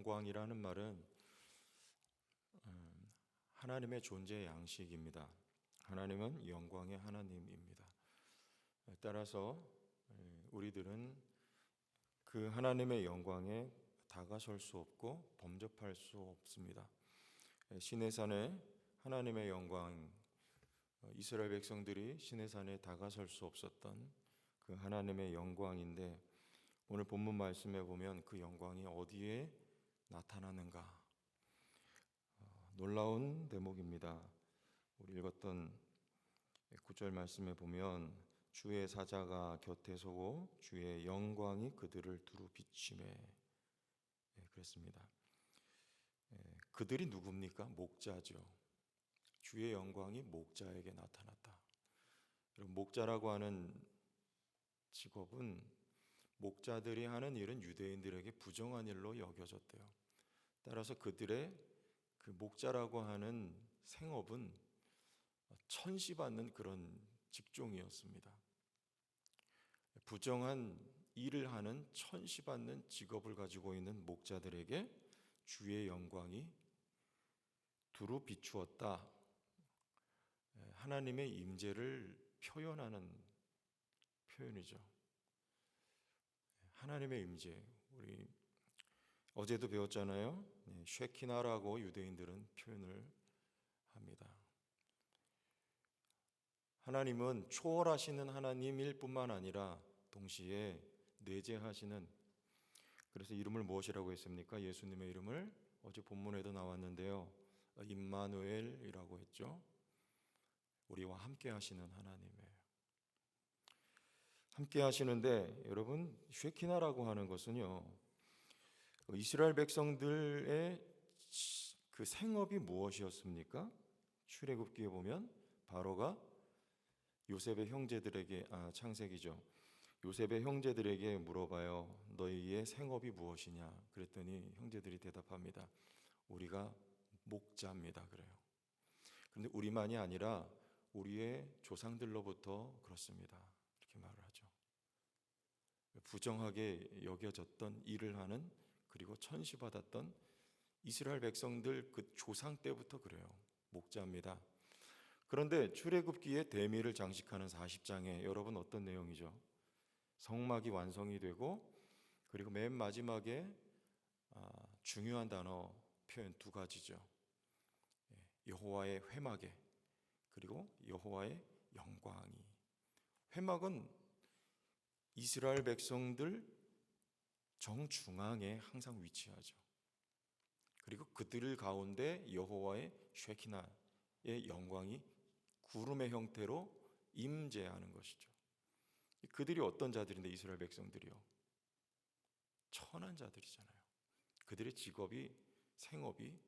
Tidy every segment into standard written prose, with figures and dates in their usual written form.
영광이라는 말은 하나님의 존재 양식입니다. 하나님은 영광의 하나님입니다. 따라서 우리들은 그 하나님의 영광에 다가설 수 없고 범접할 수 없습니다. 시내산에 하나님의 영광, 이스라엘 백성들이 시내산에 다가설 수 없었던 그 하나님의 영광인데, 오늘 본문 말씀에 보면 그 영광이 어디에 나타나는가? 놀라운 대목입니다. 우리 읽었던 9절 말씀에 보면 주의 사자가 곁에 서고 주의 영광이 그들을 두루 비추매, 그랬습니다. 그들이 누굽니까? 목자죠. 주의 영광이 목자에게 나타났다. 목자라고 하는 직업은, 목자들이 하는 일은 유대인들에게 부정한 일로 여겨졌대요. 따라서 그들의 그 목자라고 하는 생업은 천시받는 그런 직종이었습니다. 부정한 일을 하는 천시받는 직업을 가지고 있는 목자들에게 주의 영광이 두루 비추었다. 하나님의 임재를 표현하는 표현이죠. 하나님의 임재, 우리 어제도 배웠잖아요. 쉐키나라고 유대인들은 표현을 합니다. 하나님은 초월하시는 하나님일 뿐만 아니라 동시에 내재하시는, 그래서 이름을 무엇이라고 했습니까? 예수님의 이름을 어제 본문에도 나왔는데요, 임마누엘이라고 했죠. 우리와 함께 하시는 하나님이에요. 함께 하시는데, 여러분, 쉐키나라고 하는 것은요, 이스라엘 백성들의 그 생업이 무엇이었습니까? 출애굽기에 보면 바로가 요셉의 형제들에게, 창세기죠, 요셉의 형제들에게 물어봐요. 너희의 생업이 무엇이냐? 그랬더니 형제들이 대답합니다. 우리가 목자입니다. 그래요. 그런데 우리만이 아니라 우리의 조상들로부터 그렇습니다. 이렇게 말을 하죠. 부정하게 여겨졌던 일을 하는, 그리고 천시받았던 이스라엘 백성들 그 조상 때부터 그래요. 목자입니다. 그런데 출애굽기에 대미를 장식하는 40장에 여러분 어떤 내용이죠? 성막이 완성이 되고, 그리고 맨 마지막에 중요한 단어 표현 두 가지죠. 여호와의 회막에, 그리고 여호와의 영광이. 회막은 이스라엘 백성들 정중앙에 항상 위치하죠. 그리고 그들 가운데 여호와의 쉐키나의 영광이 구름의 형태로 임재하는 것이죠. 그들이 어떤 자들인데, 이스라엘 백성들이요, 천한 자들이잖아요. 그들의 직업이, 생업이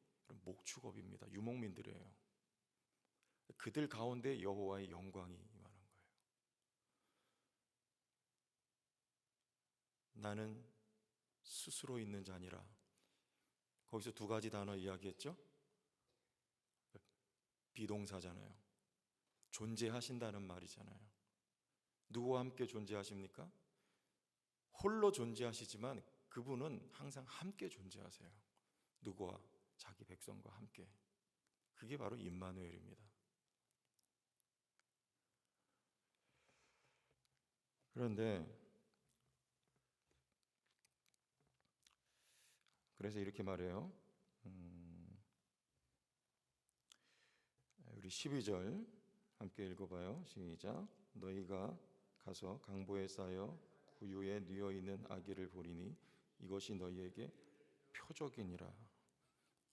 목축업입니다. 유목민들이에요. 그들 가운데 여호와의 영광이 임하는 거예요. 나는 스스로 있는 자니라. 거기서 두 가지 단어 이야기했죠. 비동사잖아요. 존재하신다는 말이잖아요. 누구와 함께 존재하십니까? 홀로 존재하시지만 그분은 항상 함께 존재하세요. 누구와? 자기 백성과 함께. 그게 바로 임마누엘입니다. 그런데 그래서 이렇게 말해요. 우리 12절 함께 읽어봐요. 시작. 너희가 가서 강보에 쌓여 구유에 뉘어 있는 아기를 보리니 이것이 너희에게 표적이니라.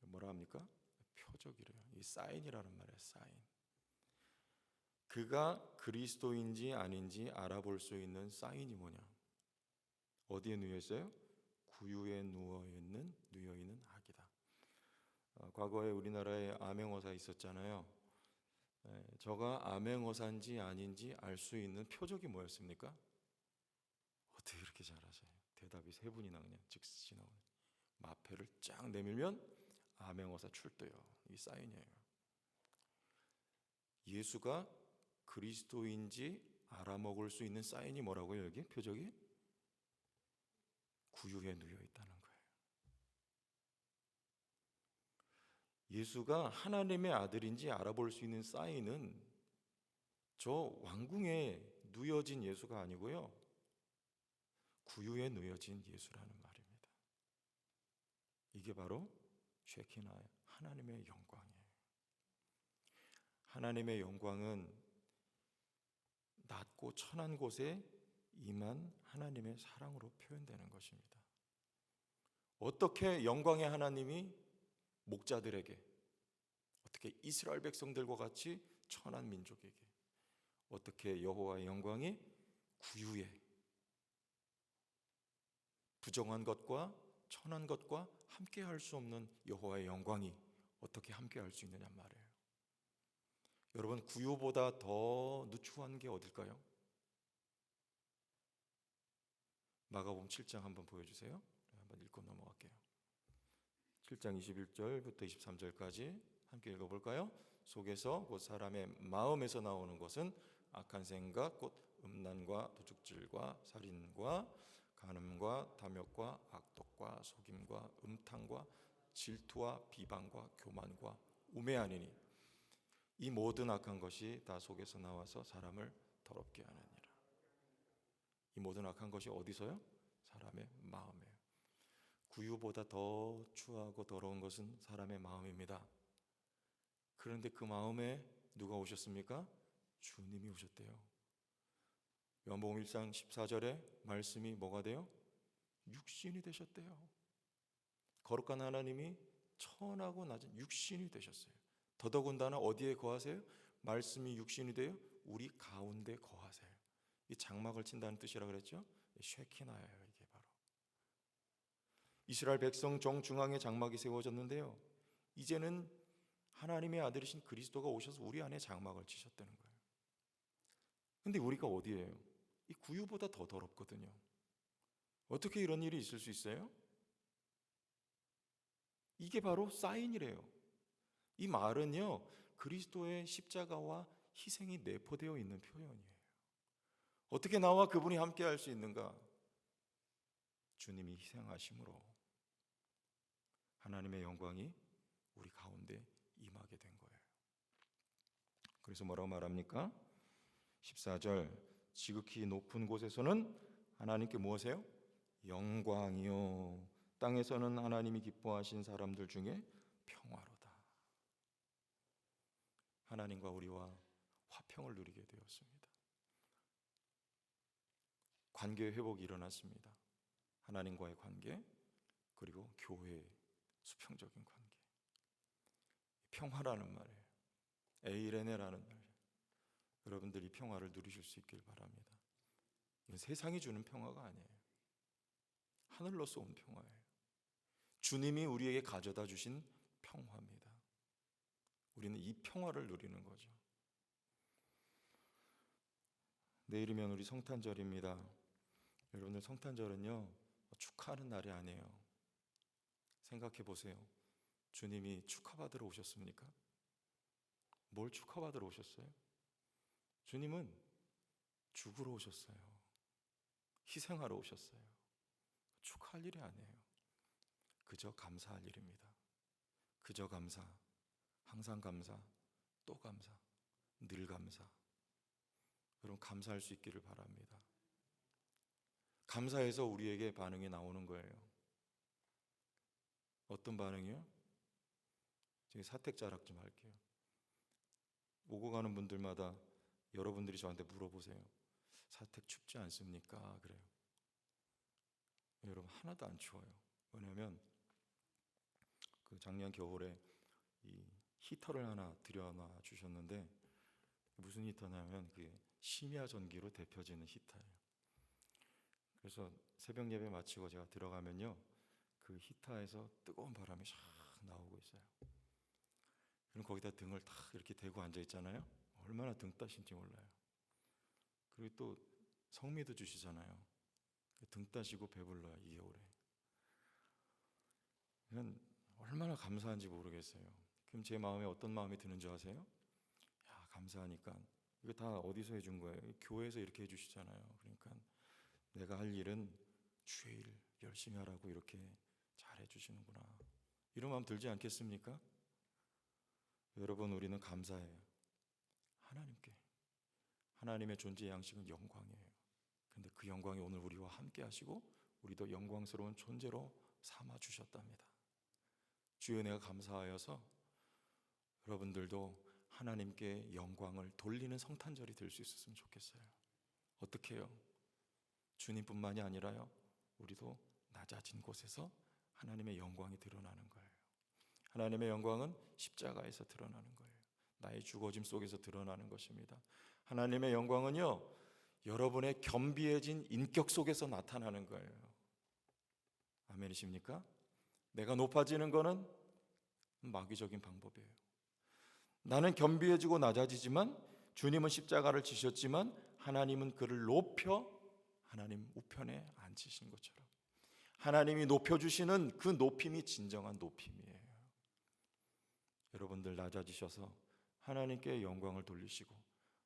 뭐라 합니까? 표적이래요. 이 사인이라는 말이에요. 사인. 그가 그리스도인지 아닌지 알아볼 수 있는 사인이 뭐냐? 어디에 누워 있어요? 구유에 누워 있는 아기다. 과거에 우리나라에 암행어사 있었잖아요. 저가 암행어사인지 아닌지 알 수 있는 표적이 뭐였습니까? 어떻게 이렇게 잘하세요? 대답이 세 분이나 그냥 즉시 나오네. 마패를 쫙 내밀면 암행어사 출두요. 이 사인이에요. 예수가 그리스도인지 알아먹을 수 있는 사인이 뭐라고요? 여기 표적이 구유에 누워 있다는 거예요. 예수가 하나님의 아들인지 알아볼 수 있는 사인은 저 왕궁에 누여진 예수가 아니고요, 구유에 누여진 예수라는 말입니다. 이게 바로 쉐키나의 하나님의 영광이에요. 하나님의 영광은 낮고 천한 곳에 임한 하나님의 사랑으로 표현되는 것입니다. 어떻게 영광의 하나님이 목자들에게, 어떻게 이스라엘 백성들과 같이 천한 민족에게, 어떻게 여호와의 영광이 구유에 부정한 것과 천한 것과 함께 할 수 없는 여호와의 영광이 어떻게 함께 할 수 있느냐 말이에요. 여러분, 구유보다 더 누추한 게 어딜까요? 마가복음 7장 한번 보여주세요. 한번 읽고 넘어갈게요. 7장 21절부터 23절까지 함께 읽어볼까요? 속에서 곧 사람의 마음에서 나오는 것은 악한 생각 곧 음란과 도둑질과 살인과 간음과 탐욕과 악독과 속임과 음탕과 질투와 비방과 교만과 우매하니니 이 모든 악한 것이 다 속에서 나와서 사람을 더럽게 하느니라. 이 모든 악한 것이 어디서요? 사람의 마음이에요. 구유보다 더 추하고 더러운 것은 사람의 마음입니다. 그런데 그 마음에 누가 오셨습니까? 주님이 오셨대요. 요한복음 1장 14절에 말씀이 뭐가 돼요? 육신이 되셨대요. 거룩한 하나님이 천하고 낮은 육신이 되셨어요. 더더군다나 어디에 거하세요? 말씀이 육신이 되어 우리 가운데 거하세요. 이 장막을 친다는 뜻이라 그랬죠? 쉐키나예요. 이게 바로 이스라엘 백성 정중앙에 장막이 세워졌는데요, 이제는 하나님의 아들이신 그리스도가 오셔서 우리 안에 장막을 치셨다는 거예요. 근데 우리가 어디예요? 이 구유보다 더 더럽거든요. 어떻게 이런 일이 있을 수 있어요? 이게 바로 사인이래요. 이 말은요, 그리스도의 십자가와 희생이 내포되어 있는 표현이에요. 어떻게 나와 그분이 함께 할 수 있는가? 주님이 희생하심으로 하나님의 영광이 우리 가운데 임하게 된 거예요. 그래서 뭐라고 말합니까? 14절, 지극히 높은 곳에서는 하나님께 무엇이에요? 영광이요, 땅에서는 하나님이 기뻐하신 사람들 중에 평화로다. 하나님과 우리와 화평을 누리게 되었습니다. 관계 회복이 일어났습니다. 하나님과의 관계, 그리고 교회의 수평적인 관계. 평화라는 말이에요. 에이레네라는 말이에요. 여러분들이 이 평화를 누리실 수 있길 바랍니다. 이건 세상이 주는 평화가 아니에요. 하늘로서 온 평화예요. 주님이 우리에게 가져다 주신 평화입니다. 우리는 이 평화를 누리는 거죠. 내일이면 우리 성탄절입니다. 여러분들, 성탄절은요, 축하하는 날이 아니에요. 생각해 보세요. 주님이 축하받으러 오셨습니까? 뭘 축하받으러 오셨어요? 주님은 죽으러 오셨어요. 희생하러 오셨어요. 축하할 일이 아니에요. 그저 감사할 일입니다. 그저 감사, 항상 감사, 또 감사, 늘 감사. 여러분, 감사할 수 있기를 바랍니다. 감사해서 우리에게 반응이 나오는 거예요. 어떤 반응이요? 제가 사택 자랑 좀 할게요. 오고 가는 분들마다 여러분들이 저한테 물어보세요. 사택 춥지 않습니까? 그래요. 여러분, 하나도 안 추워요. 왜냐하면 그 작년 겨울에 이 히터를 하나 들여놔 주셨는데, 무슨 히터냐면 그게 심야 전기로 데펴지는 히터예요. 그래서 새벽 예배 마치고 제가 들어가면요, 그 히터에서 뜨거운 바람이 샥 나오고 있어요. 그럼 거기다 등을 탁 이렇게 대고 앉아 있잖아요. 얼마나 등 따신지 몰라요. 그리고 또 성미도 주시잖아요. 등 따시고 배불러요, 이 겨울에. 그냥 얼마나 감사한지 모르겠어요. 그럼 제 마음에 어떤 마음이 드는 줄 아세요? 야, 감사하니까 이거 다 어디서 해준 거예요? 교회에서 이렇게 해주시잖아요. 그러니까 내가 할 일은 주의 일 열심히 하라고 이렇게 잘 해주시는구나, 이런 마음 들지 않겠습니까? 여러분, 우리는 감사해요. 하나님께. 하나님의 존재 양식은 영광이에요. 근데 그 영광이 오늘 우리와 함께 하시고 우리도 영광스러운 존재로 삼아 주셨답니다. 주의 은혜가 감사하여서 여러분들도 하나님께 영광을 돌리는 성탄절이 될 수 있었으면 좋겠어요. 어떻게 해요? 주님뿐만이 아니라요, 우리도 낮아진 곳에서 하나님의 영광이 드러나는 거예요. 하나님의 영광은 십자가에서 드러나는 거예요. 나의 죽어짐 속에서 드러나는 것입니다. 하나님의 영광은요, 여러분의 겸비해진 인격 속에서 나타나는 거예요. 아멘이십니까? 내가 높아지는 것은 마귀적인 방법이에요. 나는 겸비해지고 낮아지지만 주님은 십자가를 지셨지만 하나님은 그를 높여 하나님 우편에 앉히신 것처럼 하나님이 높여주시는 그 높임이 진정한 높임이에요. 여러분들 낮아지셔서 하나님께 영광을 돌리시고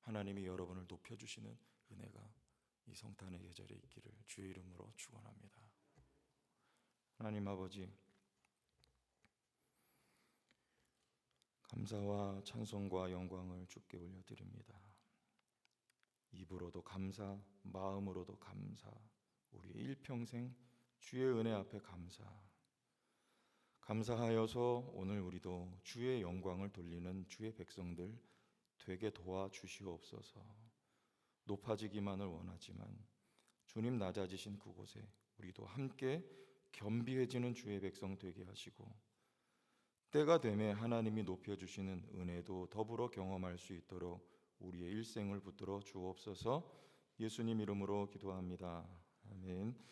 하나님이 여러분을 높여주시는 은혜가 이 성탄의 계절에 있기를 주의 이름으로 축원합니다. 하나님 아버지, 감사와 찬송과 영광을 주께 올려드립니다. 입으로도 감사, 마음으로도 감사, 우리의 일평생 주의 은혜 앞에 감사하여서 오늘 우리도 주의 영광을 돌리는 주의 백성들 되게 도와주시옵소서. 높아지기만을 원하지만 주님 낮아지신 그곳에 우리도 함께 겸비해지는 주의 백성 되게 하시고 때가 되매 하나님이 높여주시는 은혜도 더불어 경험할 수 있도록 우리의 일생을 붙들어 주옵소서. 예수님 이름으로 기도합니다. 아멘.